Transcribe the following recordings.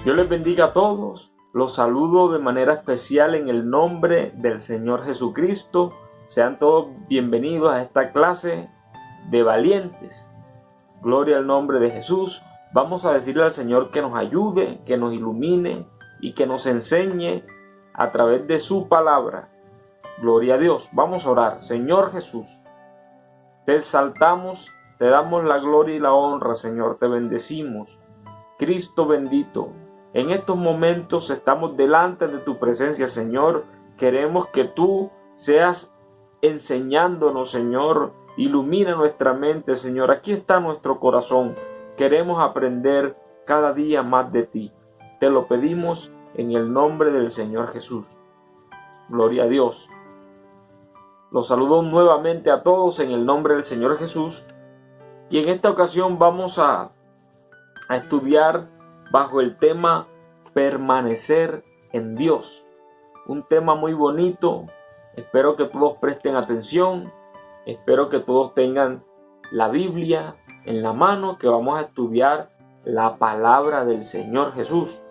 Dios les bendiga a todos. Los saludo de manera especial en el nombre del Señor Jesucristo. Sean todos bienvenidos a esta clase de valientes. Gloria al nombre de Jesús. Vamos a decirle al Señor que nos ayude, que nos ilumine y que nos enseñe a través de su palabra. Gloria a Dios. Vamos a orar. Señor Jesús, te exaltamos, te damos la gloria y la honra, Señor. Te bendecimos. Cristo bendito, en estos momentos estamos delante de tu presencia, Señor. Queremos que tú seas enseñándonos, Señor. Ilumina nuestra mente, Señor. Aquí está nuestro corazón. Queremos aprender cada día más de ti. Te lo pedimos en el nombre del Señor Jesús. Gloria a Dios. Los saludo nuevamente a todos en el nombre del Señor Jesús. Y en esta ocasión vamos a estudiar bajo el tema permanecer en Dios. Un tema muy bonito. Espero que todos presten atención. Espero que todos tengan la Biblia en la mano, que vamos a estudiar la palabra del Señor Jesús.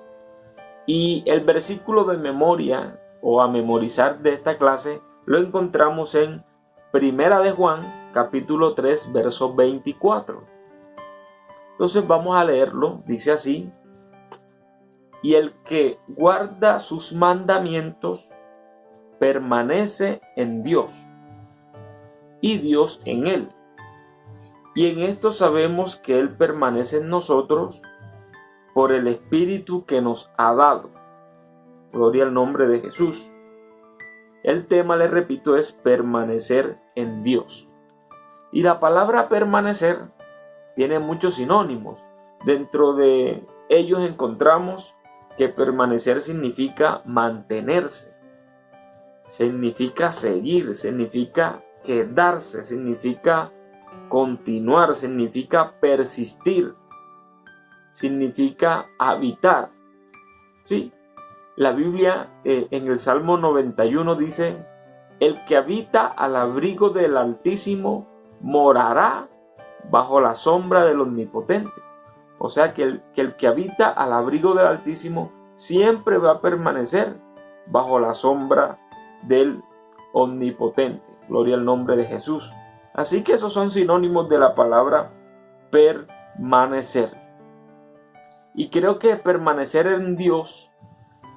Y el versículo de memoria o a memorizar de esta clase lo encontramos en Primera de Juan, capítulo 3, verso 24. Entonces vamos a leerlo. Dice así: y el que guarda sus mandamientos permanece en Dios, y Dios en él. Y en esto sabemos que Él permanece en nosotros por el Espíritu que nos ha dado. Gloria al nombre de Jesús. El tema, les repito, es permanecer en Dios. Y la palabra permanecer tiene muchos sinónimos. Dentro de ellos encontramos que permanecer significa mantenerse, significa seguir, significa quedarse, significa continuar, significa persistir, significa habitar. Sí, la Biblia en el Salmo 91 dice: el que habita al abrigo del Altísimo morará bajo la sombra del Omnipotente. O sea que el que habita al abrigo del Altísimo siempre va a permanecer bajo la sombra del Omnipotente. Gloria al nombre de Jesús. Así que esos son sinónimos de la palabra permanecer. Y creo que permanecer en Dios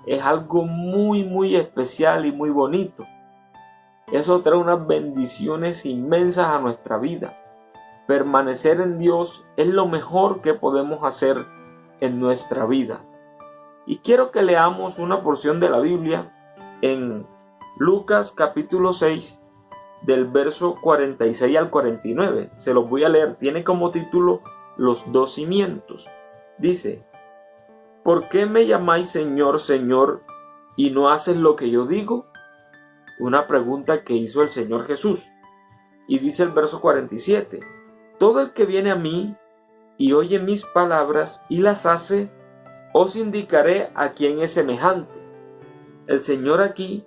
es algo muy, muy especial y muy bonito. Eso trae unas bendiciones inmensas a nuestra vida. Permanecer en Dios es lo mejor que podemos hacer en nuestra vida. Y quiero que leamos una porción de la Biblia en Lucas capítulo 6, del verso 46 al 49. Se los voy a leer. Tiene como título Los dos cimientos. Dice: ¿por qué me llamáis Señor, Señor, y no haces lo que yo digo? Una pregunta que hizo el Señor Jesús. Y dice el verso 47: todo el que viene a mí y oye mis palabras y las hace, os indicaré a quién es semejante. El Señor aquí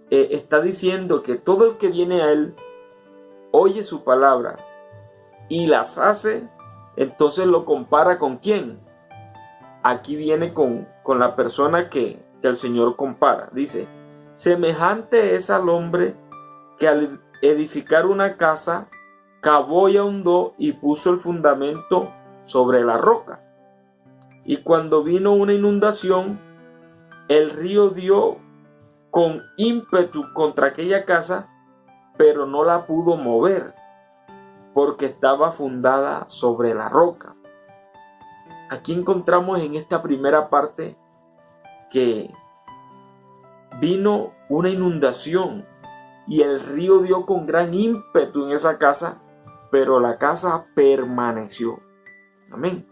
está diciendo que todo el que viene a Él, oye su palabra y las hace, entonces lo compara ¿con quién? Aquí viene con la persona que el Señor compara. Dice: semejante es al hombre que al edificar una casa cavó y ahondó y puso el fundamento sobre la roca. Y cuando vino una inundación, el río dio con ímpetu contra aquella casa, pero no la pudo mover, porque estaba fundada sobre la roca. Aquí encontramos en esta primera parte que vino una inundación y el río dio con gran ímpetu en esa casa, pero la casa permaneció. Amén.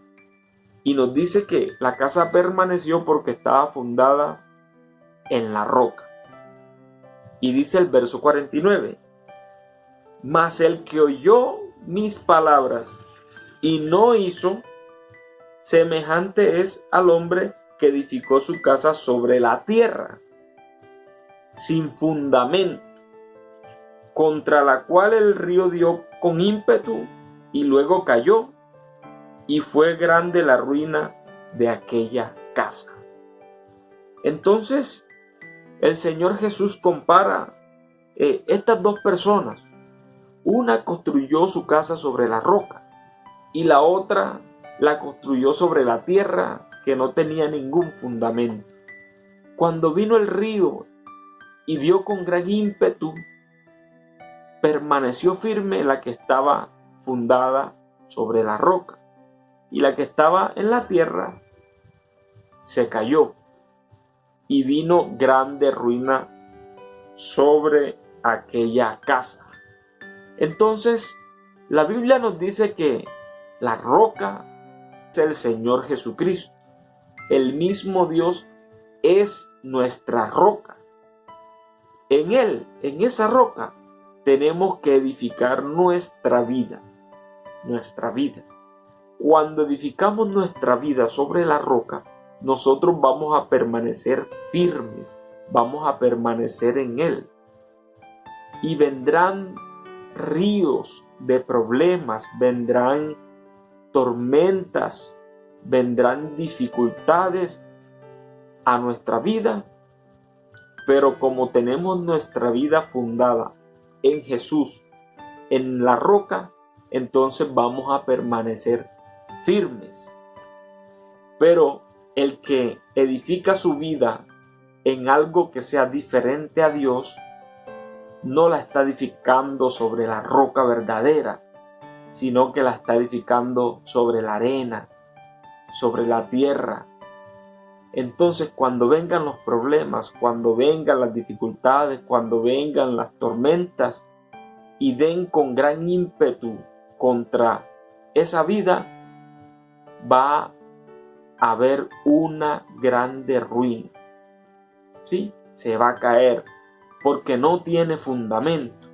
Y nos dice que la casa permaneció porque estaba fundada en la roca. Y dice el verso 49: mas el que oyó mis palabras y no hizo, semejante es al hombre que edificó su casa sobre la tierra, sin fundamento, contra la cual el río dio con ímpetu y luego cayó, y fue grande la ruina de aquella casa. Entonces, el Señor Jesús compara estas dos personas. Una construyó su casa sobre la roca y la otra la construyó sobre la tierra que no tenía ningún fundamento. Cuando vino el río y dio con gran ímpetu, permaneció firme la que estaba fundada sobre la roca, y la que estaba en la tierra se cayó, y vino grande ruina sobre aquella casa. Entonces, la Biblia nos dice que la roca es el Señor Jesucristo. El mismo Dios es nuestra roca. En Él, en esa roca, tenemos que edificar nuestra vida. Nuestra vida. Cuando edificamos nuestra vida sobre la roca, nosotros vamos a permanecer firmes, vamos a permanecer en Él. Y vendrán ríos de problemas, vendrán tormentas, vendrán dificultades a nuestra vida, pero como tenemos nuestra vida fundada en Jesús, en la roca, entonces vamos a permanecer firmes. Pero el que edifica su vida en algo que sea diferente a Dios, no la está edificando sobre la roca verdadera, sino que la está edificando sobre la arena, sobre la tierra. Entonces, cuando vengan los problemas, cuando vengan las dificultades, cuando vengan las tormentas y den con gran ímpetu contra esa vida, va a haber una grande ruina. ¿Sí? Se va a caer porque no tiene fundamento.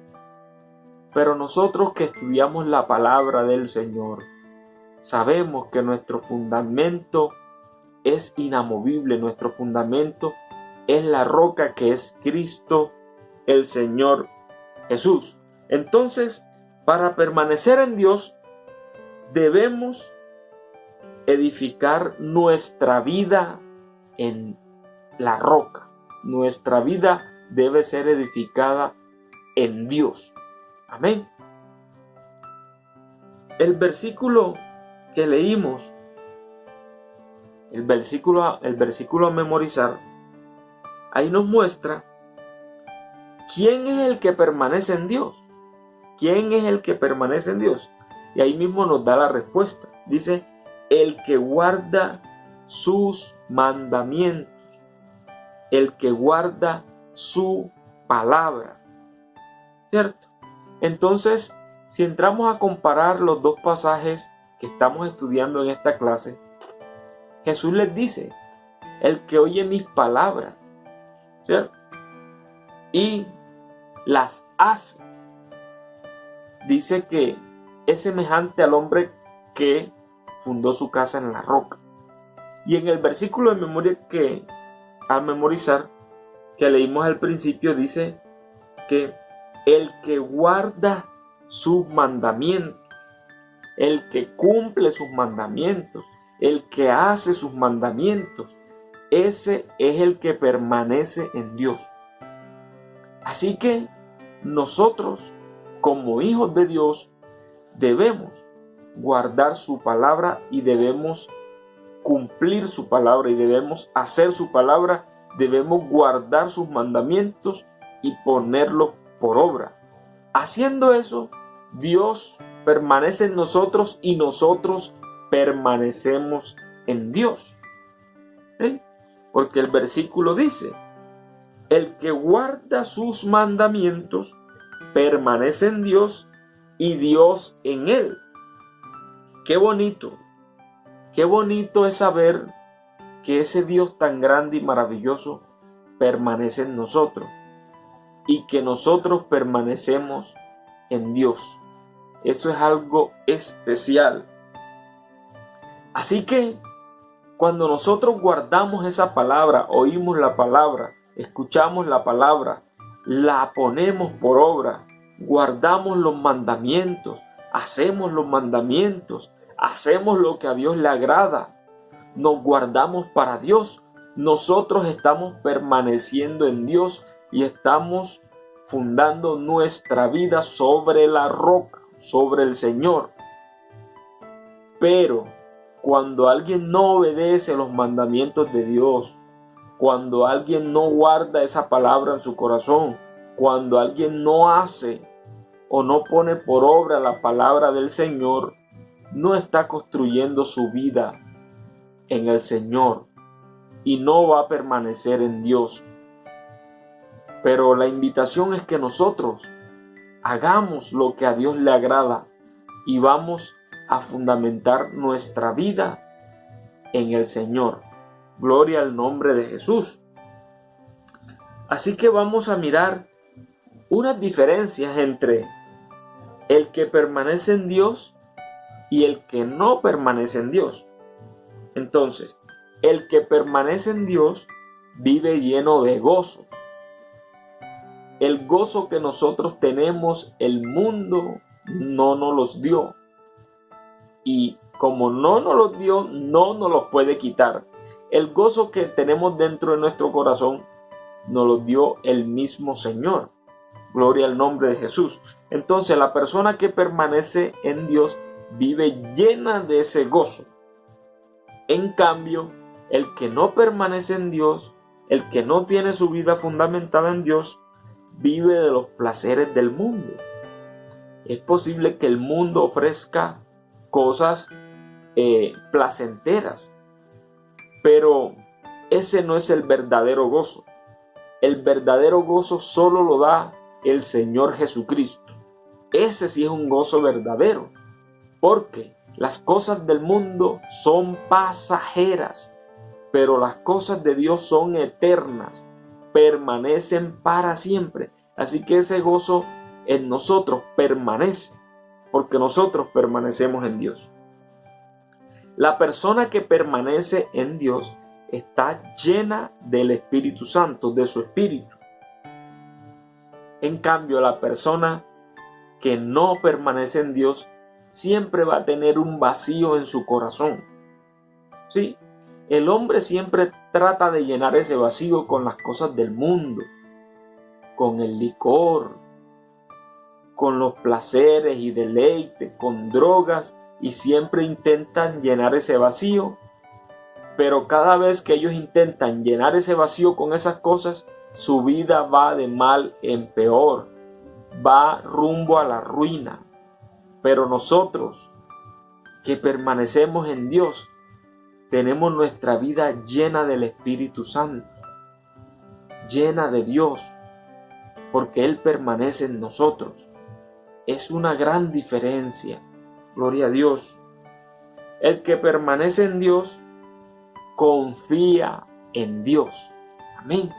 Pero nosotros que estudiamos la palabra del Señor, sabemos que nuestro fundamento es inamovible, nuestro fundamento es la roca que es Cristo, el Señor Jesús. Entonces, para permanecer en Dios, debemos edificar nuestra vida en la roca. Nuestra vida debe ser edificada en Dios. Amén. El versículo que leímos, el versículo a memorizar, ahí nos muestra quién es el que permanece en Dios. ¿Quién es el que permanece en Dios? Y ahí mismo nos da la respuesta. Dice, el que guarda sus mandamientos, el que guarda su palabra. ¿Cierto? Entonces, si entramos a comparar los dos pasajes que estamos estudiando en esta clase, Jesús les dice, el que oye mis palabras, ¿cierto? Y las hace, dice que es semejante al hombre que fundó su casa en la roca. Y en el versículo de memoria que al memorizar, que leímos al principio, dice que el que guarda sus mandamientos, el que cumple sus mandamientos, el que hace sus mandamientos, ese es el que permanece en Dios. Así que nosotros, como hijos de Dios, debemos guardar su palabra y debemos cumplir su palabra y debemos hacer su palabra, debemos guardar sus mandamientos y ponerlos por obra. Haciendo eso, Dios permanece en nosotros y nosotros permanecemos en Dios. ¿Sí? Porque el versículo dice, el que guarda sus mandamientos permanece en Dios y Dios en él. Qué bonito es saber que ese Dios tan grande y maravilloso permanece en nosotros y que nosotros permanecemos en Dios. Eso es algo especial. Así que cuando nosotros guardamos esa palabra, oímos la palabra, escuchamos la palabra, la ponemos por obra, guardamos los mandamientos, hacemos los mandamientos, hacemos lo que a Dios le agrada, nos guardamos para Dios. Nosotros estamos permaneciendo en Dios y estamos fundando nuestra vida sobre la roca, sobre el Señor. Pero cuando alguien no obedece los mandamientos de Dios, cuando alguien no guarda esa palabra en su corazón, cuando alguien no hace o no pone por obra la palabra del Señor, no está construyendo su vida en el Señor y no va a permanecer en Dios. Pero la invitación es que nosotros hagamos lo que a Dios le agrada y vamos a fundamentar nuestra vida en el Señor. Gloria al nombre de Jesús. Así que vamos a mirar unas diferencias entre el que permanece en Dios y el que no permanece en Dios. Entonces, el que permanece en Dios vive lleno de gozo. El gozo que nosotros tenemos, el mundo no nos los dio. Y como no nos los dio, no nos los puede quitar. El gozo que tenemos dentro de nuestro corazón nos lo dio el mismo Señor. Gloria al nombre de Jesús. Entonces, la persona que permanece en Dios vive llena de ese gozo. En cambio, el que no permanece en Dios, el que no tiene su vida fundamentada en Dios, vive de los placeres del mundo. Es posible que el mundo ofrezca cosas placenteras, pero ese no es el verdadero gozo. El verdadero gozo solo lo da el Señor Jesucristo. Ese sí es un gozo verdadero, porque las cosas del mundo son pasajeras, pero las cosas de Dios son eternas, permanecen para siempre. Así que ese gozo en nosotros permanece, porque nosotros permanecemos en Dios. La persona que permanece en Dios está llena del Espíritu Santo, de su Espíritu. En cambio, la persona que no permanece en Dios siempre va a tener un vacío en su corazón. Sí, el hombre siempre trata de llenar ese vacío con las cosas del mundo, con el licor, con los placeres y deleites, con drogas, y siempre intentan llenar ese vacío. Pero cada vez que ellos intentan llenar ese vacío con esas cosas, su vida va de mal en peor, va rumbo a la ruina. Pero nosotros, que permanecemos en Dios, tenemos nuestra vida llena del Espíritu Santo, llena de Dios, porque Él permanece en nosotros. Es una gran diferencia. Gloria a Dios. El que permanece en Dios confía en Dios. Amén.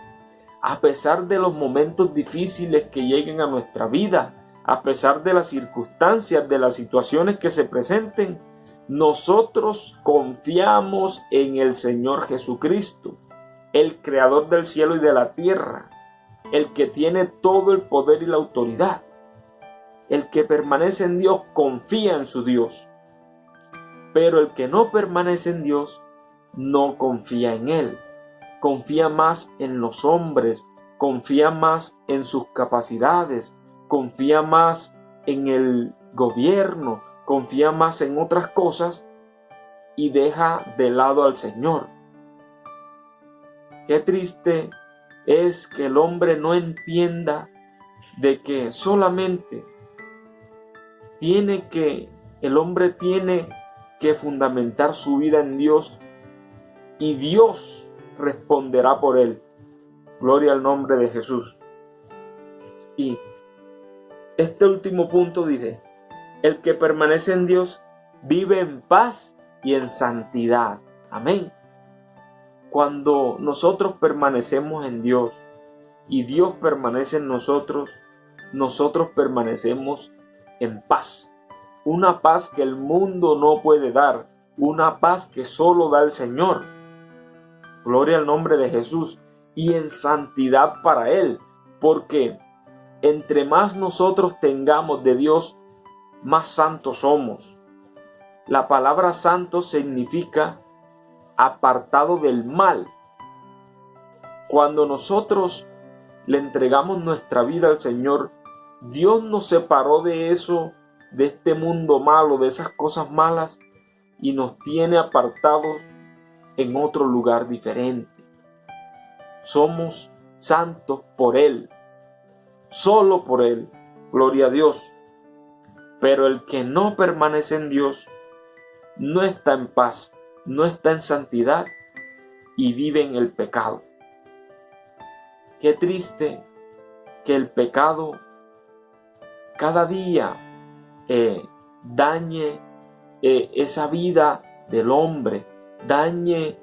A pesar de los momentos difíciles que lleguen a nuestra vida, a pesar de las circunstancias, de las situaciones que se presenten, nosotros confiamos en el Señor Jesucristo, el Creador del cielo y de la tierra, el que tiene todo el poder y la autoridad. El que permanece en Dios confía en su Dios, pero el que no permanece en Dios no confía en Él. Confía más en los hombres, confía más en sus capacidades, confía más en el gobierno, confía más en otras cosas y deja de lado al Señor. Qué triste es que el hombre no entienda de que solamente el hombre tiene que fundamentar su vida en Dios y Dios responderá por él. Gloria al nombre de Jesús. Y este último punto dice: el que permanece en Dios vive en paz y en santidad. Amén. Cuando nosotros permanecemos en Dios y Dios permanece en nosotros, nosotros permanecemos en paz. Una paz que el mundo no puede dar, una paz que solo da el Señor. Gloria al nombre de Jesús. Y en santidad para Él, porque entre más nosotros tengamos de Dios, más santos somos. La palabra santo significa apartado del mal. Cuando nosotros le entregamos nuestra vida al Señor, Dios nos separó de eso, de este mundo malo, de esas cosas malas, y nos tiene apartados en otro lugar diferente. Somos santos por Él, solo por Él, gloria a Dios. Pero el que no permanece en Dios no está en paz, no está en santidad y vive en el pecado. Qué triste que el pecado cada día dañe esa vida del hombre, dañe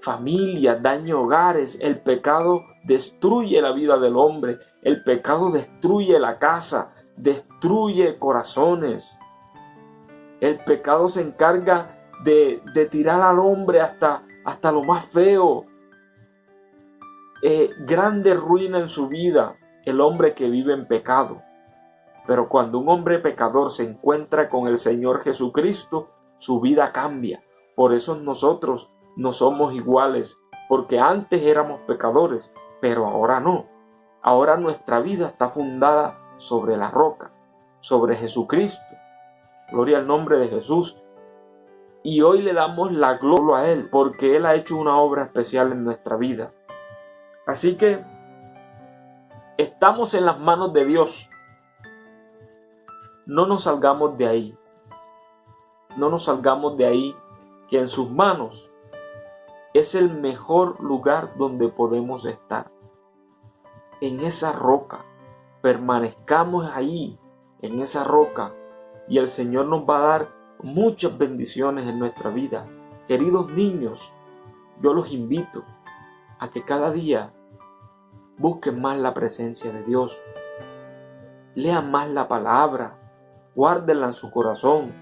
familias, dañe hogares. El pecado destruye la vida del hombre, el pecado destruye la casa, destruye corazones. El pecado se encarga de tirar al hombre hasta lo más feo. Grande ruina en su vida el hombre que vive en pecado. Pero cuando un hombre pecador se encuentra con el Señor Jesucristo, su vida cambia. Por eso nosotros no somos iguales, porque antes éramos pecadores, pero ahora no. Ahora nuestra vida está fundada sobre la roca, sobre Jesucristo. Gloria al nombre de Jesús. Y hoy le damos la gloria a Él, porque Él ha hecho una obra especial en nuestra vida. Así que estamos en las manos de Dios. No nos salgamos de ahí. No nos salgamos de ahí, que en sus manos es el mejor lugar donde podemos estar. En esa roca. Permanezcamos ahí, en esa roca, y el Señor nos va a dar muchas bendiciones en nuestra vida. Queridos niños, yo los invito a que cada día busquen más la presencia de Dios, lean más la palabra, guárdenla en su corazón,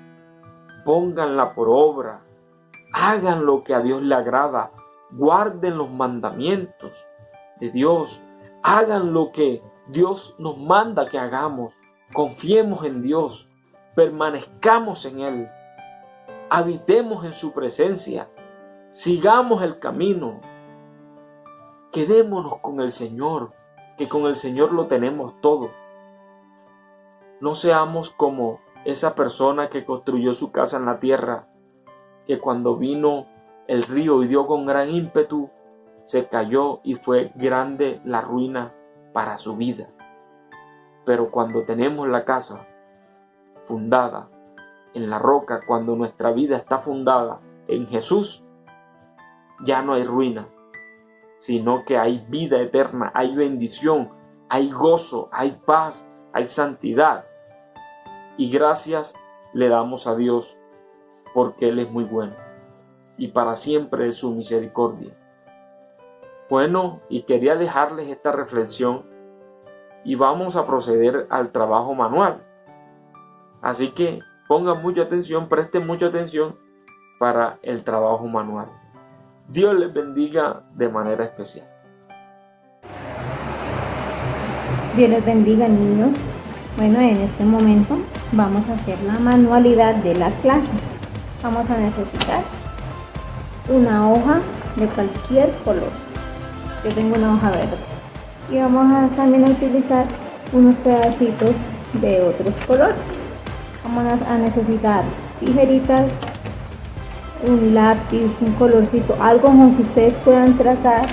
pónganla por obra, hagan lo que a Dios le agrada, guarden los mandamientos de Dios, hagan lo que Dios nos manda que hagamos, confiemos en Dios, permanezcamos en Él, habitemos en su presencia, sigamos el camino, quedémonos con el Señor, que con el Señor lo tenemos todo. No seamos como esa persona que construyó su casa en la tierra, que cuando vino el río y dio con gran ímpetu, se cayó y fue grande la ruina para su vida. Pero cuando tenemos la casa fundada en la roca, cuando nuestra vida está fundada en Jesús, ya no hay ruina, sino que hay vida eterna, hay bendición, hay gozo, hay paz, hay santidad. Y gracias le damos a Dios porque Él es muy bueno y para siempre es su misericordia. Bueno, y quería dejarles esta reflexión y vamos a proceder al trabajo manual. Así que pongan mucha atención, presten mucha atención para el trabajo manual. Dios les bendiga de manera especial. Dios les bendiga, niños. Bueno, en este momento vamos a hacer la manualidad de la clase. Vamos a necesitar una hoja de cualquier color. Yo tengo una hoja verde. Y vamos a también a utilizar unos pedacitos de otros colores. Vamos a necesitar tijeritas, un lápiz, un colorcito, algo con que ustedes puedan trazar,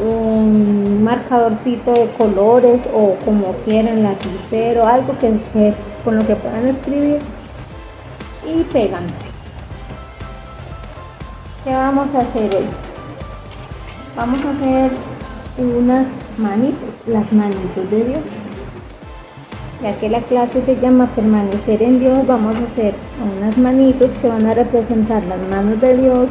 un marcadorcito de colores o como quieran, lapicero, algo que con lo que puedan escribir y pegan. ¿Qué vamos a hacer hoy? Vamos a hacer unas manitos, las manitos de Dios. Ya que la clase se llama permanecer en Dios, vamos a hacer unas manitos que van a representar las manos de Dios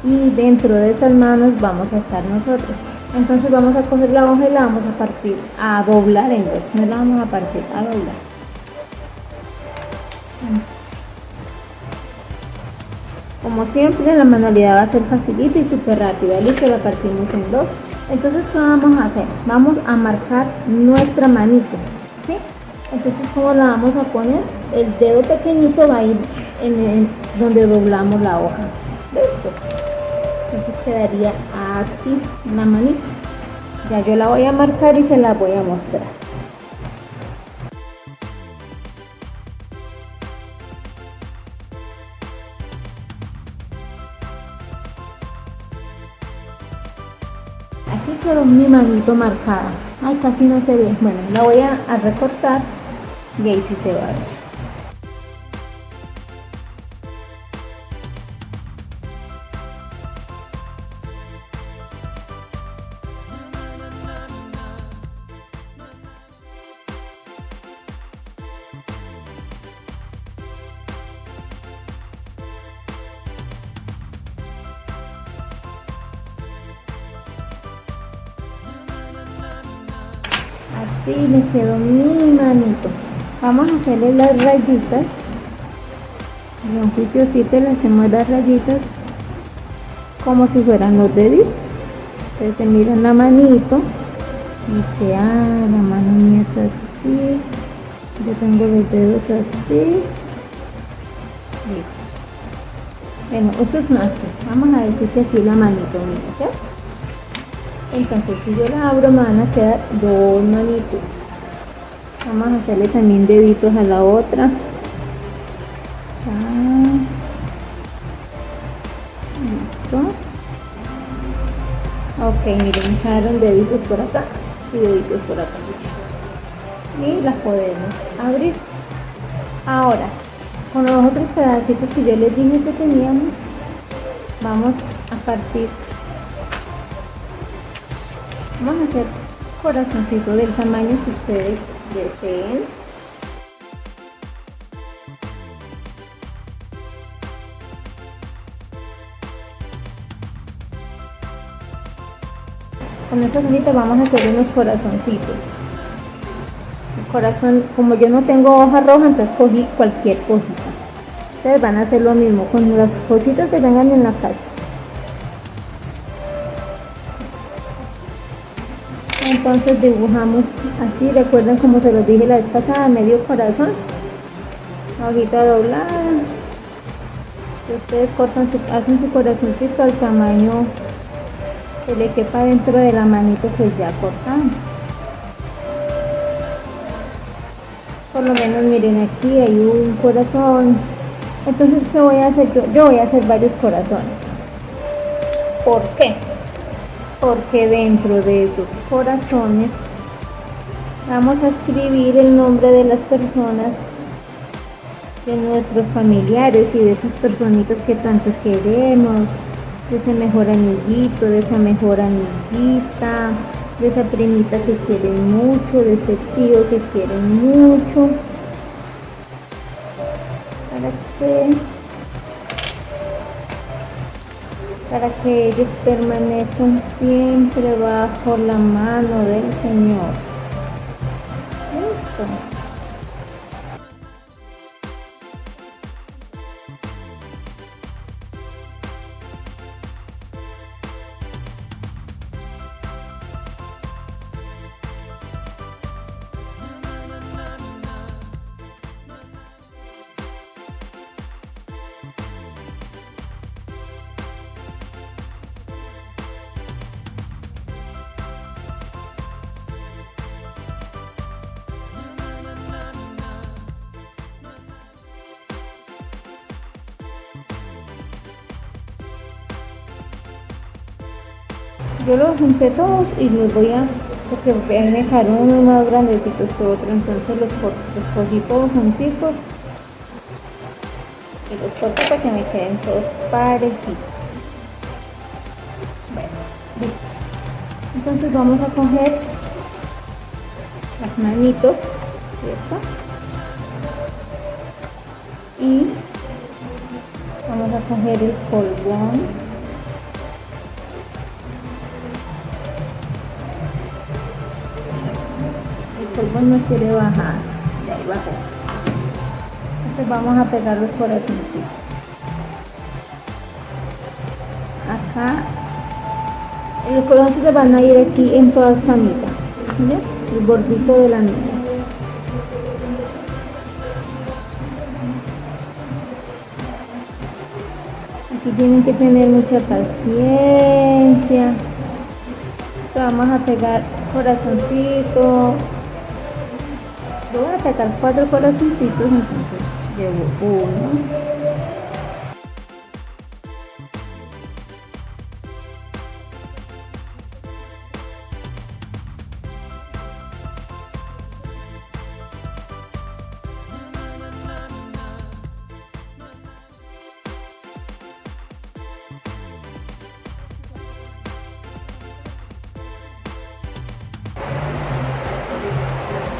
y dentro de esas manos vamos a estar nosotros. Entonces vamos a coger la hoja y la vamos a partir, a doblar en dos, no la vamos a partir, a doblar. Como siempre, la manualidad va a ser facilita y súper rápida. Listo, la partimos en dos. Entonces, ¿qué vamos a hacer? Vamos a marcar nuestra manito, ¿sí? Entonces, ¿cómo la vamos a poner? El dedo pequeñito va a ir en donde doblamos la hoja. Listo. Entonces quedaría así la manita. Ya yo la voy a marcar y se la voy a mostrar. Aquí quedó mi manito marcada. Ay, casi no se ve. Bueno, la voy a recortar y ahí sí se va a ver. Así me quedó mi manito. Vamos a hacerle las rayitas. Y un juiciosito le hacemos las rayitas como si fueran los deditos. Entonces se miran la manito. Dice, ah, la mano mía es así. Yo tengo los dedos así. Listo. Bueno, esto es así. Vamos a decir que así la manito mía, ¿cierto? Entonces si yo la abro me van a quedar dos manitos. Vamos a hacerle también deditos a la otra. Ya. Listo. Ok, miren, me quedaron deditos por acá y deditos por acá. Y las podemos abrir. Ahora, con los otros pedacitos que yo les dije que teníamos, vamos a partir. Vamos a hacer corazoncito del tamaño que ustedes deseen. Con esta hojita vamos a hacer unos corazoncitos. El corazón, como yo no tengo hoja roja, entonces cogí cualquier hojita. Ustedes van a hacer lo mismo con las cositas que tengan en la casa. Entonces dibujamos así, recuerden como se los dije la vez pasada, medio corazón, hojita doblada. Ustedes cortan hacen su corazoncito al tamaño que le quepa dentro de la manito que ya cortamos. Por lo menos miren, aquí hay un corazón. Entonces, ¿qué voy a hacer yo? Yo voy a hacer varios corazones. ¿Por qué? Porque dentro de esos corazones vamos a escribir el nombre de las personas, de nuestros familiares y de esas personitas que tanto queremos, de ese mejor amiguito, de esa mejor amiguita, de esa primita que quieren mucho, de ese tío que quieren mucho, para que ellos permanezcan siempre bajo la mano del Señor. Listo. Yo los junté todos y los voy a, porque me dejaron unos más grandecitos que otros, entonces los cogí todos juntitos y los corto para que me queden todos parejitos. Bueno, listo. Entonces vamos a coger las manitos, ¿cierto? Y vamos a coger el polvón. El polvón no quiere bajar, de ahí bajó. Entonces vamos a pegar los corazoncitos. Acá, los corazoncitos van a ir aquí en todas camitas, ¿sí? El bordito de la niña. Aquí Aquí tienen que tener mucha paciencia. Vamos a pegar corazoncito. Yo voy a pegar 4 corazoncitos, entonces llevo 1.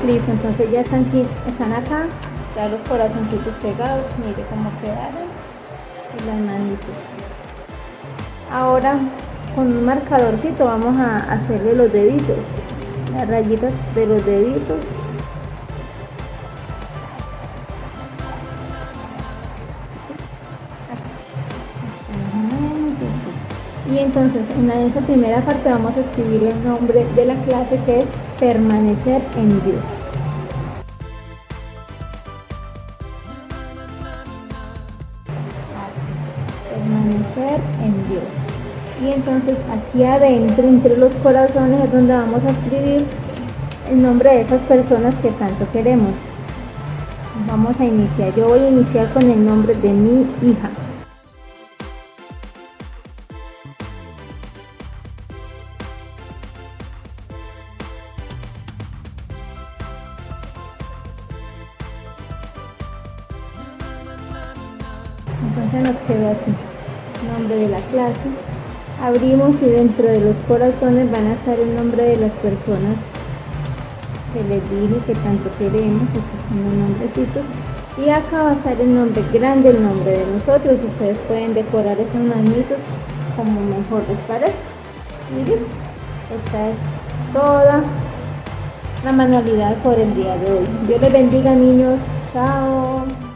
Listo, entonces ya están acá, ya los corazoncitos pegados, mire cómo quedaron, y las manitos. Ahora con un marcadorcito vamos a hacerle los deditos, las rayitas de los deditos. Y entonces en esa primera parte vamos a escribir el nombre de la clase, que es permanecer en Dios. Así, permanecer en Dios. Y entonces aquí adentro, entre los corazones, es donde vamos a escribir el nombre de esas personas que tanto queremos. Vamos a iniciar. Yo voy a iniciar con el nombre de mi hija. Entonces nos quedó así, nombre de la clase. Abrimos y dentro de los corazones van a estar el nombre de las personas que les dije que tanto queremos, y pues con los nombrecitos. Y acá va a estar el nombre grande, el nombre de nosotros. Ustedes pueden decorar esos manitos como mejor les parezca. Y listo. Esta es toda la manualidad por el día de hoy. Dios les bendiga, niños. Chao.